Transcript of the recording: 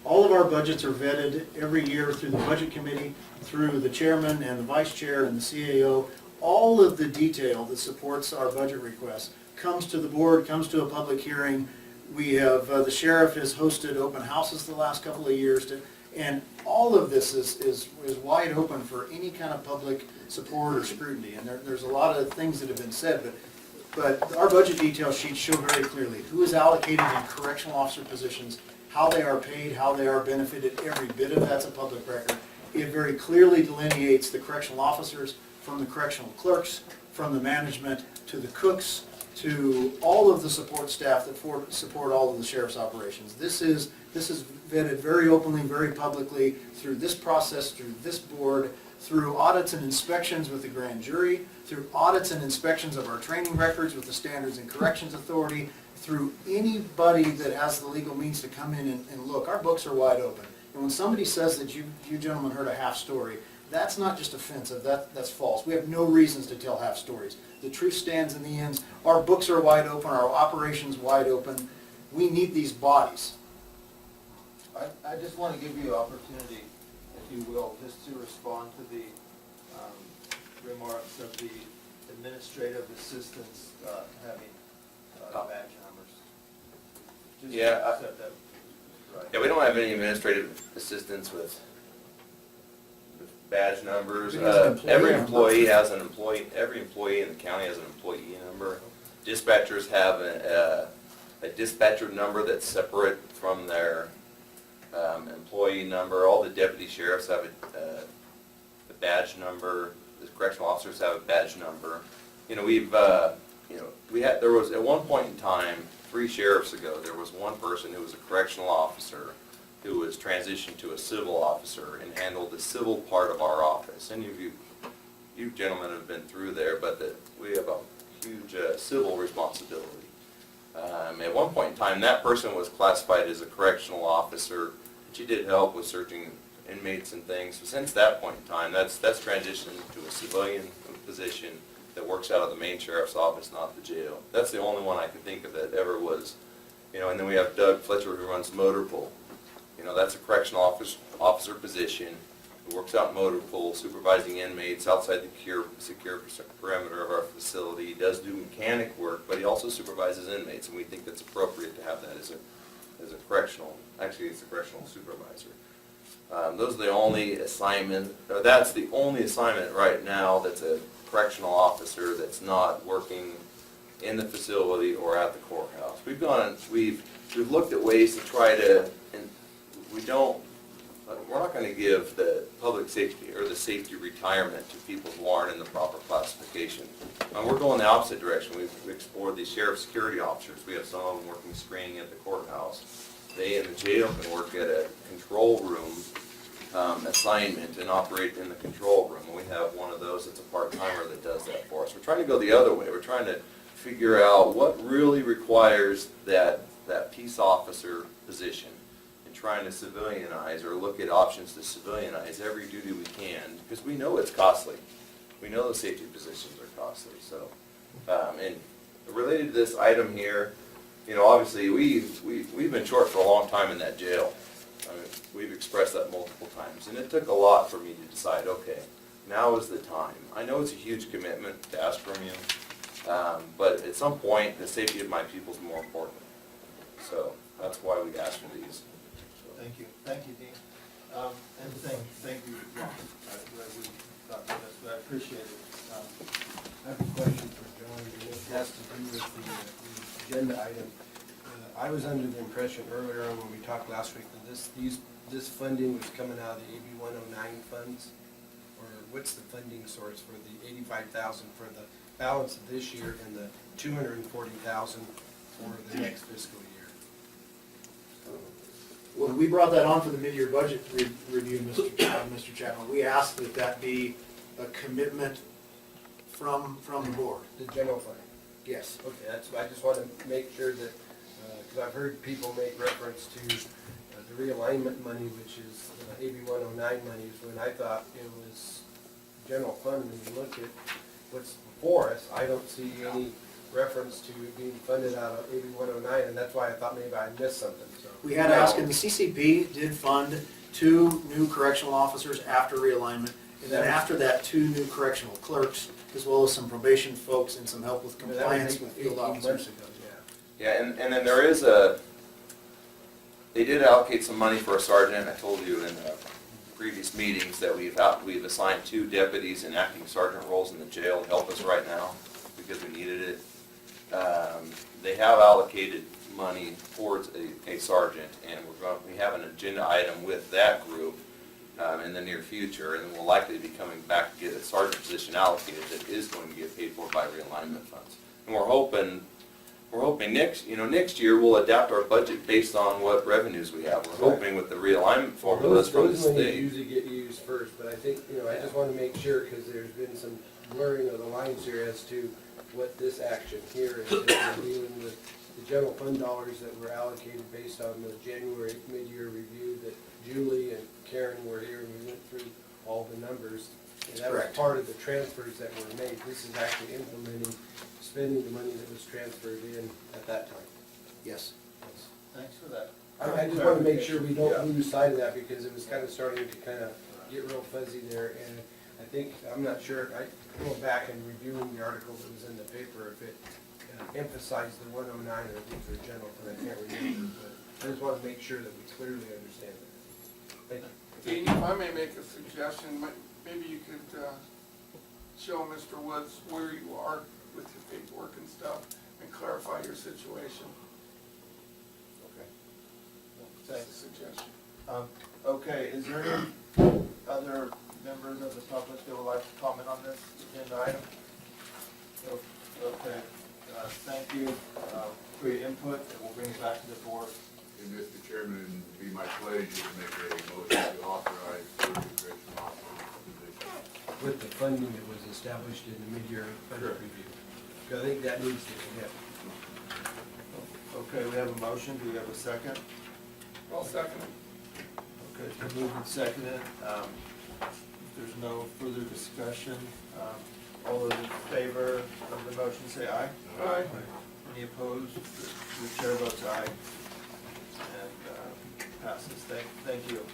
All of our budgets are vetted every year through the budget committee, through the chairman and the vice chair and the CAO. All of the detail that supports our budget request comes to the board, comes to a public hearing. We have, the sheriff has hosted open houses the last couple of years, and all of this is wide open for any kind of public support or scrutiny. And there's a lot of things that have been said, but our budget detail sheets show very clearly who is allocated in correctional officer positions, how they are paid, how they are benefited. Every bit of that's a public record. It very clearly delineates the correctional officers from the correctional clerks, from the management to the cooks, to all of the support staff that support all of the sheriff's operations. This is vetted very openly, very publicly through this process, through this board, through audits and inspections with the grand jury, through audits and inspections of our training records with the Standards and Corrections Authority, through anybody that has the legal means to come in and look. Our books are wide open. And when somebody says that you gentlemen heard a half story, that's not just offensive, that's false. We have no reasons to tell half stories. The truth stands in the ends. Our books are wide open, our operations wide open. We need these bodies. I just want to give you an opportunity, if you will, just to respond to the remarks of the administrative assistants having badge numbers. Just Yeah, accept that. Right. Yeah, we don't have any administrative assistants with badge numbers. Every employee has an employee. Every employee in the county has an employee number. Dispatchers have a dispatcher number that's separate from their employee number. All the deputy sheriffs have a badge number. The correctional officers have a badge number. You know, there was at one point in time, 3 sheriffs ago, there was one person who was a correctional officer who was transitioned to a civil officer and handled the civil part of our office. Any of you gentlemen have been through there, but we have a huge civil responsibility. At one point in time, that person was classified as a correctional officer. She did help with searching inmates and things. So since that point in time, that's transitioned to a civilian position that works out of the main sheriff's office, not the jail. That's the only one I can think of that ever was, and then we have Doug Fletcher who runs motor pool. That's a correctional officer position who works out in motor pool, supervising inmates outside the secure perimeter of our facility. He does do mechanic work, but he also supervises inmates, and we think that's appropriate to have that as a correctional. Actually, it's a correctional supervisor. Those are the only assignment. That's the only assignment right now that's a correctional officer that's not working in the facility or at the courthouse. We've looked at ways to try to, and we're not going to give the public safety or the safety retirement to people who aren't in the proper classification. We're going the opposite direction. We've explored these sheriff security officers. We have some of them working screening at the courthouse. They in the jail can work at a control room assignment and operate in the control room. And we have one of those that's a part-timer that does that for us. We're trying to go the other way. We're trying to figure out what really requires that peace officer position, and trying to civilianize or look at options to civilianize every duty we can, because we know it's costly. We know the safety positions are costly. So, and related to this item here, obviously we've been short for a long time in that jail. We've expressed that multiple times, and it took a lot for me to decide, okay, now is the time. I know it's a huge commitment to ask from you, but at some point, the safety of my people is more important. So that's why we asked for these. Thank you, Dean. And thank you, Ron. I appreciate it. I have a question for John, and it has to do with the agenda item. I was under the impression earlier on when we talked last week that this funding was coming out of the AB 109 funds, or what's the funding source for the $85,000 for the balance of this year and the $240,000 for the next fiscal year? When we brought that on for the mid-year budget review, Mr. Chapman, we asked that that be a commitment from the board. The general fund? Yes. Okay, I just want to make sure that, because I've heard people make reference to the realignment money, which is AB 109 monies, when I thought it was general fund. When you look at what's before us, I don't see any reference to it being funded out of AB 109, and that's why I thought maybe I missed something, so. We had asked, and the CCP did fund 2 new correctional officers after realignment, and then after that, 2 new correctional clerks, as well as some probation folks and some help with That was compliance with 18 field months officers. ago, yeah. Yeah, and then there is they did allocate some money for a sergeant. I told you in previous meetings that we've assigned 2 deputies and acting sergeant roles in the jail to help us right now because we needed it. They have allocated money towards a sergeant, and we have an agenda item with that group in the near future, and we'll likely be coming back to get a sergeant position allocated that is going to get paid for by realignment funds. And we're hoping next year we'll adapt our budget based on what revenues we have. We're hoping with the realignment formulas from the Those monies state. usually get used first, but I think, I just want to make sure, because there's been some blurring of the lines here as to what this action here is. We're dealing with the general fund dollars that were allocated based on the January mid-year review that Julie and Karen were here, and we went through all the numbers. And that was Correct. part of the transfers that were made. This is actually implementing, spending the money that was transferred in at that time. Yes. Thanks for that. I just want to make sure we don't lose sight of that, because it was kind of starting to kind of get real fuzzy there, and I think, I'm not sure, I go back and reviewing the article that was in the paper, if it emphasized the 109 or if these were general, but I can't remember, but I just want to make sure that we clearly understand that. Thank you. Dean, if I may make a suggestion, maybe you could show Mr. Woods where you are with your paperwork and stuff and clarify your situation. Okay. That's a suggestion. Okay, is there any other members of the public that would like to comment on this agenda item? Okay, thank you for your input, and we'll bring it back to the board. And Mr. Chairman, it'd be my pleasure to make a motion to authorize the correctional officer's position. With the funding that was established in the mid-year budget review. I think that needs to be hit. Okay, we have a motion, do we have a second? I'll second it. Okay, it's been moved and seconded. If there's no further discussion, all those in favor of the motion say aye. Aye. Any opposed? The chair votes aye. And passes. Thank you.